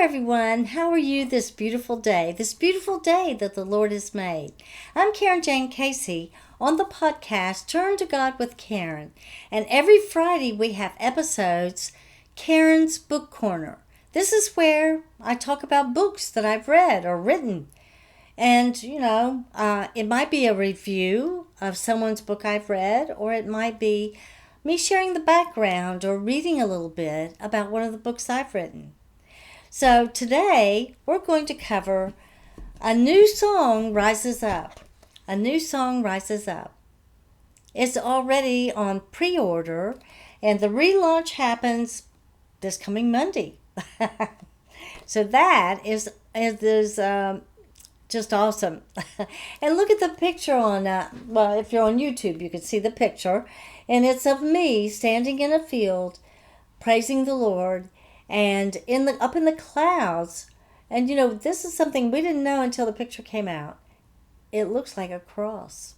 everyone. How are you this beautiful day that the Lord has made? I'm Carin Jane Casey on the podcast Turn to God with Carin. And every Friday we have episodes, Carin's Book Corner. This is where I talk about books that I've read or written. And, it might be a review of someone's book I've read, or it might be me sharing the background or reading a little bit about one of the books I've written. So today we're going to cover A New Song Rises Up. A New Song Rises Up. It's already on pre-order and the relaunch happens this coming Monday. So that is just awesome. And look at the picture on, if you're on YouTube, you can see the picture. And it's of me standing in a field, praising the Lord, and up in the clouds. And this is something we didn't know until the picture came out. It looks like a cross.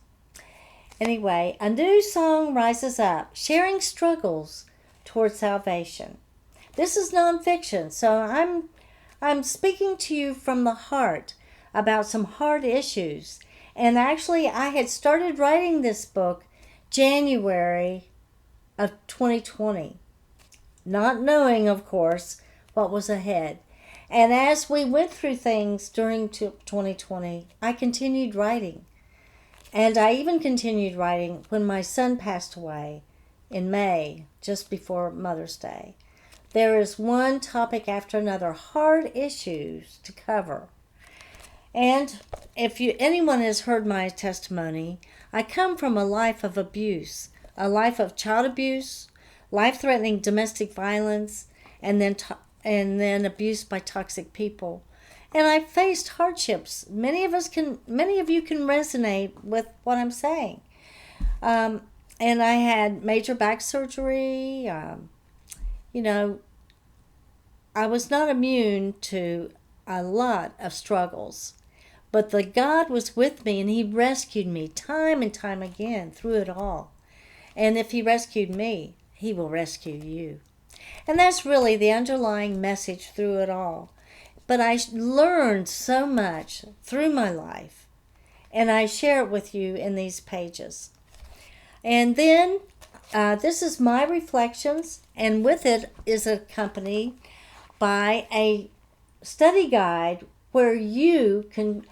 Anyway, a new song rises up, sharing struggles toward salvation. This is nonfiction, so I'm speaking to you from the heart about some hard issues. And actually, I had started writing this book January of 2020, not knowing, of course, what was ahead. And as we went through things during 2020, I continued writing. And I even continued writing when my son passed away in May, just before Mother's Day. There is one topic after another, hard issues to cover. And if anyone has heard my testimony, I come from a life of abuse, a life of child abuse, life-threatening domestic violence, and then abuse by toxic people. And I faced hardships. Many of you can resonate with what I'm saying. And I had major back surgery. I was not immune to a lot of struggles. But the God was with me, and He rescued me time and time again through it all. And if He rescued me, He will rescue you. And that's really the underlying message through it all. But I learned so much through my life, and I share it with you in these pages. And then this is my reflections, and with it is accompanied by a study guide where you can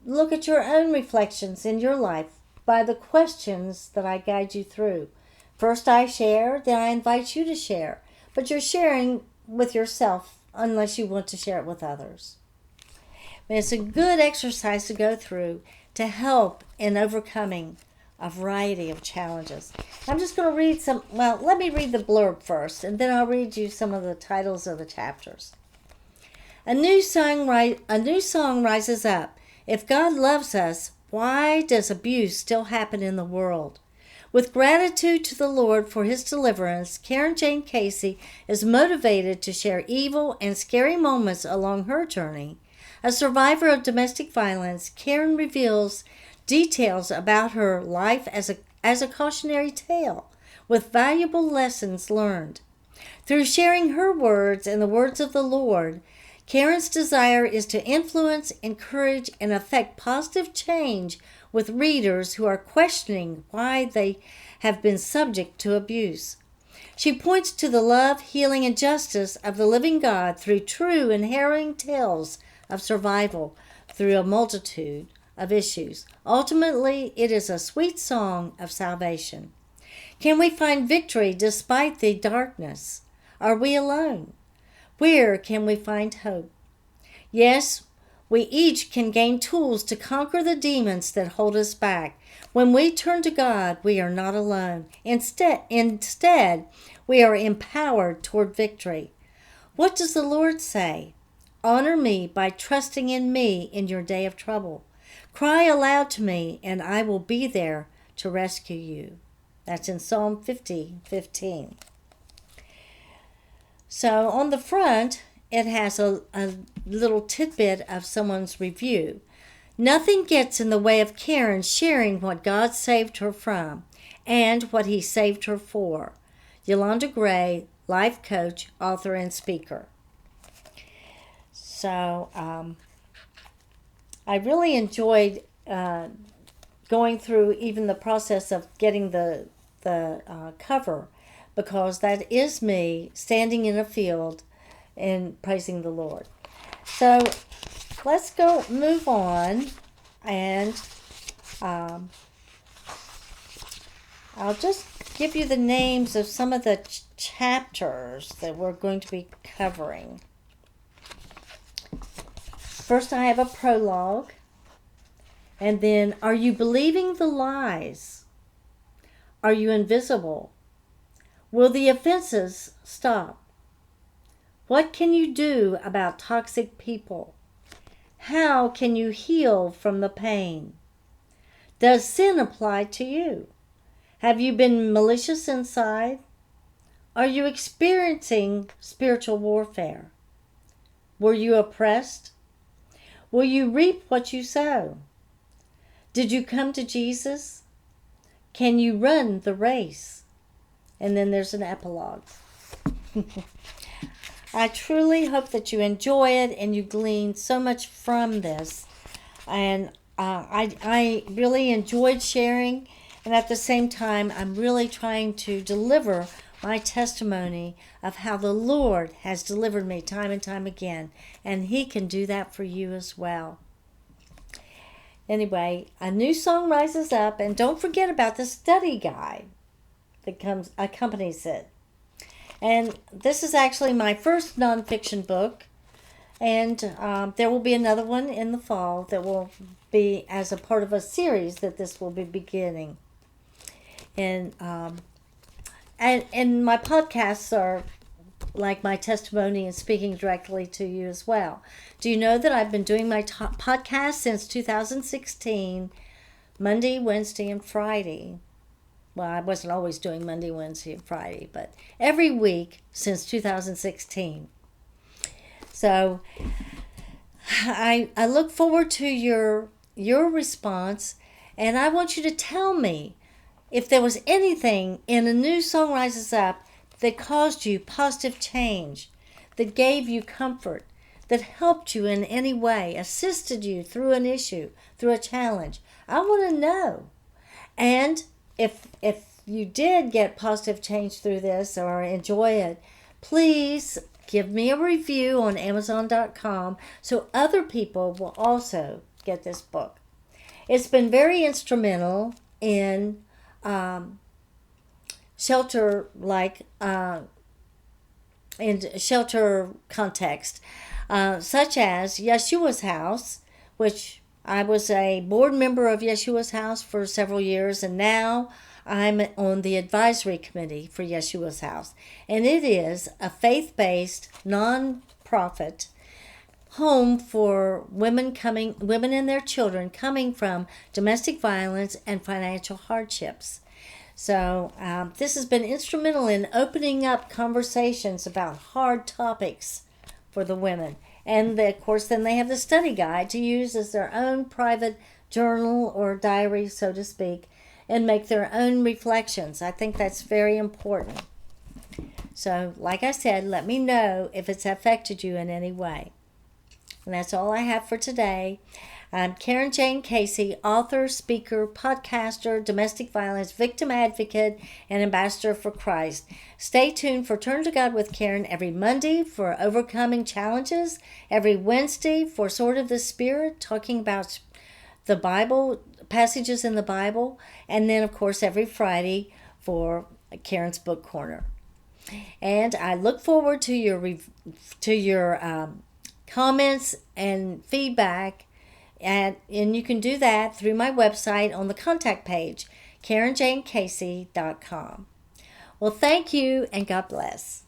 look at your own reflections in your life by the questions that I guide you through. First I share, then I invite you to share. But you're sharing with yourself unless you want to share it with others. And it's a good exercise to go through to help in overcoming a variety of challenges. I'm just going to read let me read the blurb first, and then I'll read you some of the titles of the chapters. A new song rises up. If God loves us, why does abuse still happen in the world? With gratitude to the Lord for His deliverance, Carin Jane Casey is motivated to share evil and scary moments along her journey. A survivor of domestic violence, Carin reveals details about her life as a cautionary tale with valuable lessons learned. Through sharing her words and the words of the Lord, Carin's desire is to influence, encourage, and affect positive change with readers who are questioning why they have been subject to abuse. She points to the love, healing, and justice of the living God through true and harrowing tales of survival through a multitude of issues. Ultimately, it is a sweet song of salvation. Can we find victory despite the darkness? Are we alone? Where can we find hope? Yes, we each can gain tools to conquer the demons that hold us back. When we turn to God, we are not alone. Instead, we are empowered toward victory. What does the Lord say? Honor me by trusting in me in your day of trouble. Cry aloud to me, and I will be there to rescue you. That's in Psalm 50:15. So on the front, it has a little tidbit of someone's review. Nothing gets in the way of Carin sharing what God saved her from and what He saved her for. Yolanda Gray, life coach, author, and speaker. So I really enjoyed going through even the process of getting the cover, because that is me standing in a field and praising the Lord. So let's go move on, and I'll just give you the names of some of the chapters that we're going to be covering. First, I have a prologue, and then, are you believing the lies? Are you invisible? Will the offenses stop? What can you do about toxic people? How can you heal from the pain? Does sin apply to you? Have you been malicious inside? Are you experiencing spiritual warfare? Were you oppressed? Will you reap what you sow? Did you come to Jesus? Can you run the race? And then there's an epilogue. I truly hope that you enjoy it and you glean so much from this. And I really enjoyed sharing. And at the same time, I'm really trying to deliver my testimony of how the Lord has delivered me time and time again. And He can do that for you as well. Anyway, a new song rises up. And don't forget about the study guide that accompanies it. And this is actually my first nonfiction book. And there will be another one in the fall that will be as a part of a series that this will be beginning. And my podcasts are like my testimony and speaking directly to you as well. Do you know that I've been doing my podcast since 2016, Monday, Wednesday, and Friday? Well, I wasn't always doing Monday, Wednesday, and Friday, but every week since 2016. So I look forward to your response, and I want you to tell me if there was anything in A New Song Rises Up that caused you positive change, that gave you comfort, that helped you in any way, assisted you through an issue, through a challenge. I want to know. And if you did get positive change through this or enjoy it, please give me a review on Amazon.com so other people will also get this book. It's been very instrumental in shelter context, such as Yeshua's house, which I was a board member of Yeshua's house for several years, and now I'm on the advisory committee for Yeshua's house. And it is a faith-based, non-profit home for women and their children coming from domestic violence and financial hardships. So this has been instrumental in opening up conversations about hard topics for the women. And of course, then they have the study guide to use as their own private journal or diary, so to speak, and make their own reflections. I think that's very important. So, like I said, let me know if it's affected you in any way. And that's all I have for today. I'm Carin Jane Casey, author, speaker, podcaster, domestic violence victim advocate, and ambassador for Christ. Stay tuned for Turn to God with Carin every Monday for Overcoming Challenges, every Wednesday for Sword of the Spirit, talking about the Bible, passages in the Bible, and then, of course, every Friday for Carin's Book Corner. And I look forward to your comments and feedback. And you can do that through my website on the contact page, CarinJaneCasey.com. Well, thank you and God bless.